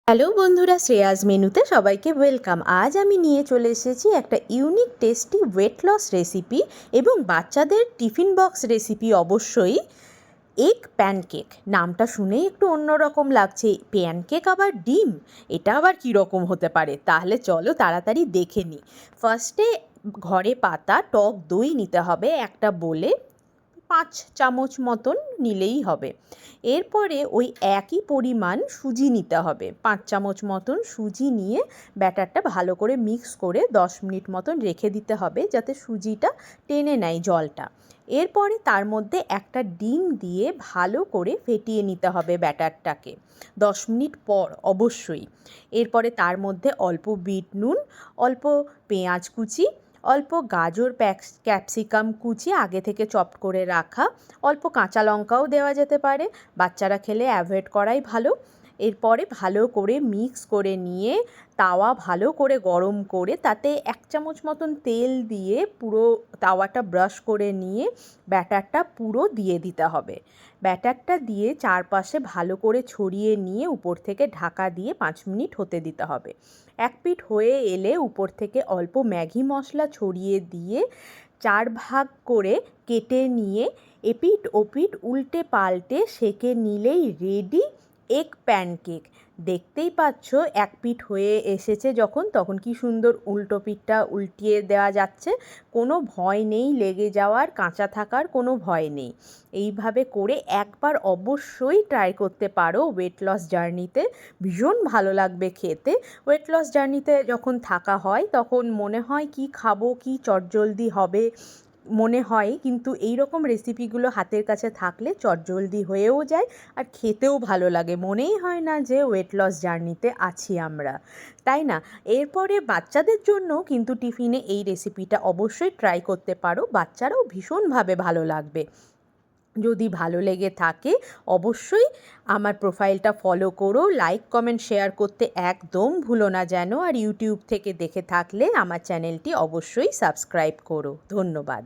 Hello বন্ধুরা, শ্রেয়াজ মেনুতে সবাইকে ওয়েলকাম। আজ আমি নিয়ে চলে এসেছি একটা unique tasty weight loss recipe এবং বাচ্চাদের টিফিন বক্স রেসিপি। অবশ্যই এগ প্যানকেক। নামটা শুনেই একটু অন্যরকম লাগছে, প্যানকেক আবার ডিম, এটা আবার কীরকম হতে পারে? তাহলে চলো তাড়াতাড়ি দেখে নিই। ফার্স্টে ঘরে পাতা টক দই নিতে হবে একটা বলে, 5 চামচ মতন নিলেই হবে। এরপরে ওই একই পরিমাণ সুজি নিতে হবে, 5 চামচ মতন সুজি নিয়ে ব্যাটারটা ভালো করে মিক্স করে 10 মিনিট মতন রেখে দিতে হবে যাতে সুজিটা টেনে নেয় জলটা। এরপরে তার মধ্যে একটা ডিম দিয়ে ভালো করে ফেটিয়ে নিতে হবে ব্যাটারটাকে 10 মিনিট পর অবশ্যই। এরপরে তার মধ্যে অল্প বিট নুন, অল্প পেঁয়াজ কুচি, অল্প গাজর ক্যাপসিকাম কুচি আগে থেকে চপ করে রাখা, অল্প কাঁচা লঙ্কাও দেওয়া যেতে পারে, বাচ্চারা খেলে অ্যাভয়েড করাই ভালো। এরপরে ভালো করে মিক্স করে নিয়ে তাওয়া ভালো করে গরম করে তাতে 1 চামচ মতন তেল দিয়ে পুরো তাওয়াটা ব্রাশ করে নিয়ে ব্যাটারটা পুরো দিয়ে দিতে হবে। ব্যাটারটা দিয়ে চারপাশে ভালো করে ছড়িয়ে নিয়ে উপর থেকে ঢাকা দিয়ে 5 মিনিট হতে দিতে হবে। এক পিঠ হয়ে এলে উপর থেকে অল্প ম্যাগি মশলা ছড়িয়ে দিয়ে 4 ভাগ করে কেটে নিয়ে এপিঠ ওপিঠ উল্টে পাল্টে সেঁকে নিলেই রেডি এগ প্যানকেক। দেখতেই পাচ্ছ এক পিঠ হয়ে এসেছে যখন, তখন কি সুন্দর উল্টো পিঠটা উল্টিয়ে দেওয়া যাচ্ছে, কোনো ভয় নেই লেগে যাওয়ার, কাঁচা থাকার কোনো ভয় নেই। এইভাবে করে একবার অবশ্যই ট্রাই করতে পারো ওয়েট লস জার্নিতে, ভীষণ ভালো লাগবে খেতে। ওয়েট লস জার্নিতে যখন থাকা হয় তখন মনে হয় কি খাবো, কি চটজলদি হবে মনে হয়, কিন্তু এই রকম রেসিপিগুলো হাতের কাছে থাকলে চটজলদি হয়েও যায় আর খেতেও ভালো লাগে, মনেই হয় না যে ওয়েট লস জার্নিতে আছি আমরা, তাই না? এরপরে বাচ্চাদের জন্য কিন্তু টিফিনে এই রেসিপিটা অবশ্যই ট্রাই করতে পারো, বাচ্চারাও ভীষণভাবে ভালো লাগবে। যদি ভালো লেগে থাকে অবশ্যই আমার প্রোফাইলটা ফলো করো, লাইক কমেন্ট শেয়ার করতে একদম ভুলো না যেন, আর ইউটিউব থেকে দেখে থাকলে আমার চ্যানেলটি অবশ্যই সাবস্ক্রাইব করো। ধন্যবাদ।